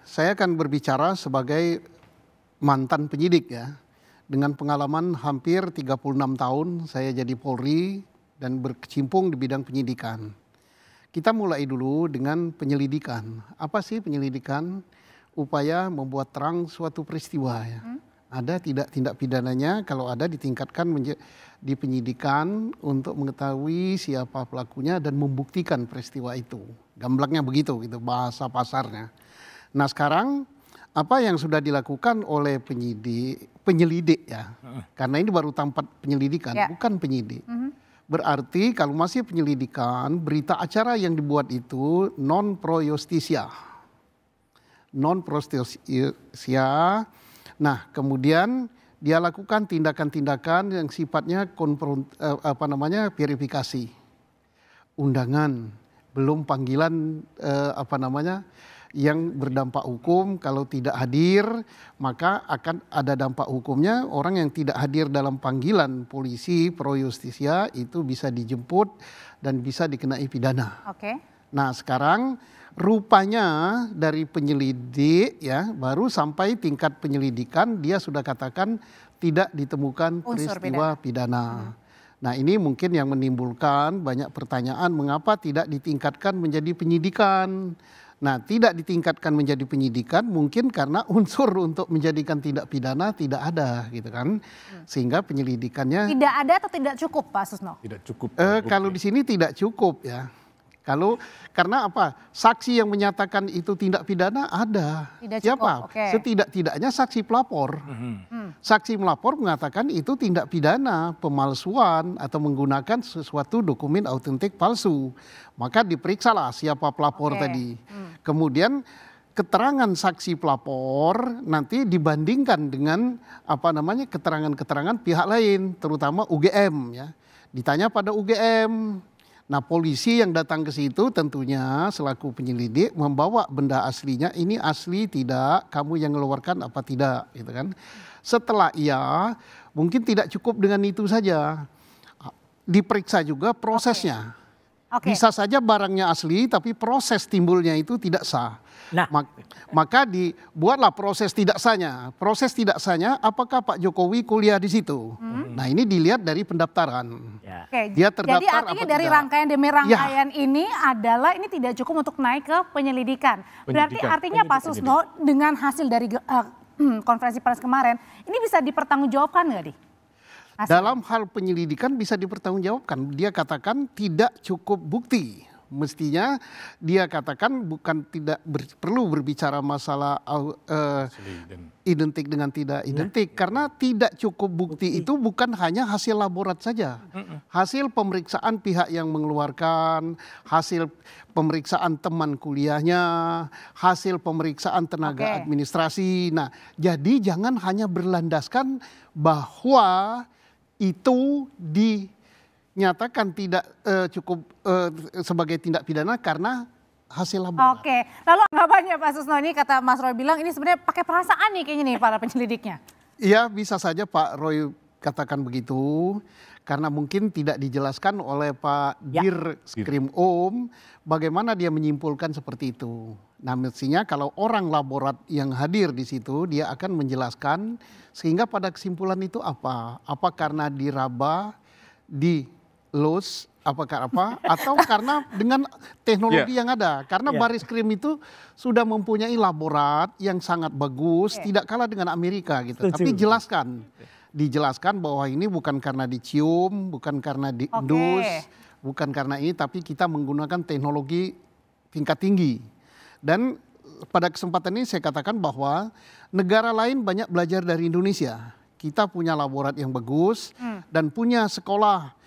Saya akan berbicara sebagai mantan penyidik ya. Dengan pengalaman hampir 36 tahun saya jadi Polri dan berkecimpung di bidang penyidikan. Kita mulai dulu dengan penyelidikan. Apa sih penyelidikan? Upaya membuat terang suatu peristiwa ya. Ada tidak tindak pidananya, kalau ada ditingkatkan di penyidikan untuk mengetahui siapa pelakunya dan membuktikan peristiwa itu. Gamblangnya begitu gitu bahasa pasarnya. Nah sekarang apa yang sudah dilakukan oleh penyelidik ya, karena ini baru tempat penyelidikan, bukan penyidik. Berarti kalau masih penyelidikan, berita acara yang dibuat itu non pro justisia. Non pro justisia. Nah kemudian dia lakukan tindakan-tindakan yang sifatnya verifikasi. Undangan, belum panggilan yang berdampak hukum. Kalau tidak hadir maka akan ada dampak hukumnya. Orang yang tidak hadir dalam panggilan polisi pro justisia itu bisa dijemput dan bisa dikenai pidana. Nah sekarang rupanya dari penyelidik ya baru sampai tingkat penyelidikan dia sudah katakan tidak ditemukan peristiwa pidana. Nah ini mungkin yang menimbulkan banyak pertanyaan mengapa tidak ditingkatkan menjadi penyidikan. Nah tidak ditingkatkan menjadi penyidikan mungkin karena unsur untuk menjadikan tindak pidana tidak ada gitu kan. Sehingga penyelidikannya. Tidak ada atau tidak cukup Pak Susno? Tidak cukup. Kalau di sini tidak cukup ya. Karena apa? Saksi yang menyatakan itu tindak pidana ada. Siapa? Setidak-tidaknya saksi pelapor. Saksi melapor mengatakan itu tindak pidana pemalsuan atau menggunakan sesuatu dokumen autentik palsu. Maka diperiksalah siapa pelapor tadi. Kemudian keterangan saksi pelapor nanti dibandingkan dengan keterangan-keterangan pihak lain, terutama UGM ya. Ditanya pada UGM. Nah polisi yang datang ke situ tentunya selaku penyelidik membawa benda aslinya, ini asli tidak, kamu yang mengeluarkan apa tidak gitu kan. Setelah mungkin tidak cukup dengan itu saja, diperiksa juga prosesnya. Bisa saja barangnya asli tapi proses timbulnya itu tidak sah. Nah, maka dibuatlah proses tidak sahnya. Proses tidak sahnya apakah Pak Jokowi kuliah di situ? Nah ini dilihat dari pendaftaran. Dia terdaftar. Jadi artinya dari rangkaian demi rangkaian ini adalah ini tidak cukup untuk naik ke penyelidikan. Berarti artinya Pak Susno dengan hasil dari konferensi pers kemarin ini bisa dipertanggungjawabkan nggak di? Dalam hal penyelidikan bisa dipertanggungjawabkan. Dia katakan tidak cukup bukti. Mestinya dia katakan bukan tidak perlu berbicara masalah identik dengan tidak identik. Karena tidak cukup bukti itu bukan hanya hasil laborat saja. Hasil pemeriksaan pihak yang mengeluarkan, hasil pemeriksaan teman kuliahnya, hasil pemeriksaan tenaga administrasi. Nah jadi jangan hanya berlandaskan bahwa itu dinyatakan tidak cukup sebagai tindak pidana karena hasil laboratorium. Lalu anggapannya Pak Susno ini kata Mas Roy bilang ini sebenarnya pakai perasaan nih kayaknya nih para penyelidiknya. Iya bisa saja Pak Roy katakan begitu karena mungkin tidak dijelaskan oleh Pak Dirskrim bagaimana dia menyimpulkan seperti itu. Nah mestinya kalau orang laborat yang hadir di situ dia akan menjelaskan sehingga pada kesimpulan itu apa karena diraba, atau karena dengan teknologi yang ada. Karena Baris Krim itu sudah mempunyai laborat yang sangat bagus, tidak kalah dengan Amerika gitu. Tapi dijelaskan bahwa ini bukan karena dicium, bukan karena diindus, bukan karena ini, tapi kita menggunakan teknologi tingkat tinggi. Dan pada kesempatan ini saya katakan bahwa negara lain banyak belajar dari Indonesia. Kita punya laborat yang bagus dan punya sekolah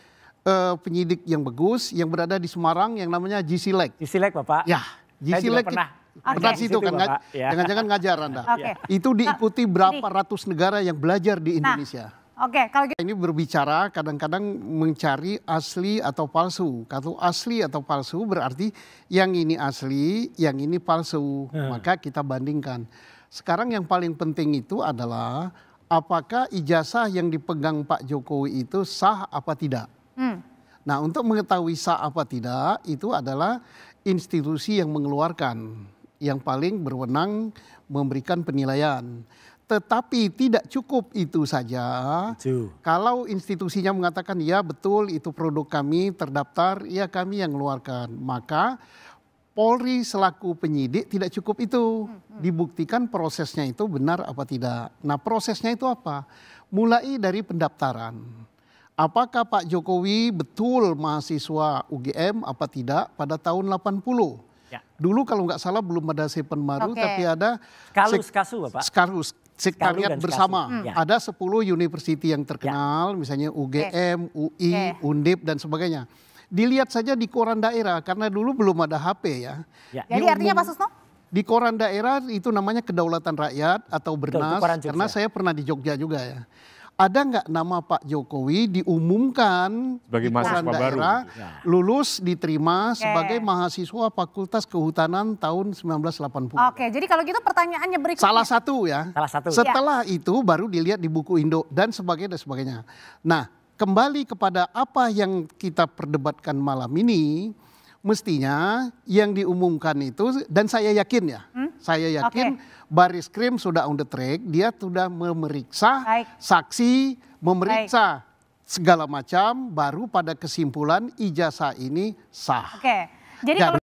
penyidik yang bagus yang berada di Semarang yang namanya GSILEK. GSILEK Bapak? Ya, GSILEK pernah situ kan, jangan-jangan ngajar Anda. Itu diikuti berapa ratus negara yang belajar di Indonesia. Kalau ini berbicara kadang-kadang mencari asli atau palsu. Kalau asli atau palsu berarti yang ini asli, yang ini palsu. Maka kita bandingkan. Sekarang yang paling penting itu adalah apakah ijazah yang dipegang Pak Jokowi itu sah apa tidak. Nah untuk mengetahui sah apa tidak itu adalah institusi yang mengeluarkan. yang paling berwenang memberikan penilaian. Tetapi tidak cukup itu saja. Kalau institusinya mengatakan ya betul itu produk kami terdaftar, ya kami yang mengeluarkan. Maka Polri selaku penyidik tidak cukup itu. Dibuktikan prosesnya itu benar apa tidak. Nah prosesnya itu apa? Mulai dari pendaftaran. Apakah Pak Jokowi betul mahasiswa UGM apa tidak pada tahun 80? Dulu kalau nggak salah belum ada Sepenmaru, tapi ada sekretariat bersama. Ada 10 university yang terkenal, misalnya UGM, UI, Undip dan sebagainya. Dilihat saja di koran daerah, karena dulu belum ada HP ya. Jadi artinya Pak Susno? Di koran daerah itu namanya Kedaulatan Rakyat atau Bernas, karena saya pernah di Jogja juga ya. Ada nggak nama Pak Jokowi diumumkan sebagai di koran daerah, lulus diterima sebagai mahasiswa Fakultas Kehutanan tahun 1980. Oke, jadi kalau gitu pertanyaannya berikutnya. Salah satu ya. Setelah itu baru dilihat di buku Indo dan sebagainya. Nah, kembali kepada apa yang kita perdebatkan malam ini, mestinya yang diumumkan itu, dan saya yakin ya, saya yakin Bariskrim sudah on the track, dia sudah memeriksa saksi, memeriksa segala macam, baru pada kesimpulan ijazah ini sah. Oke, jadi kalau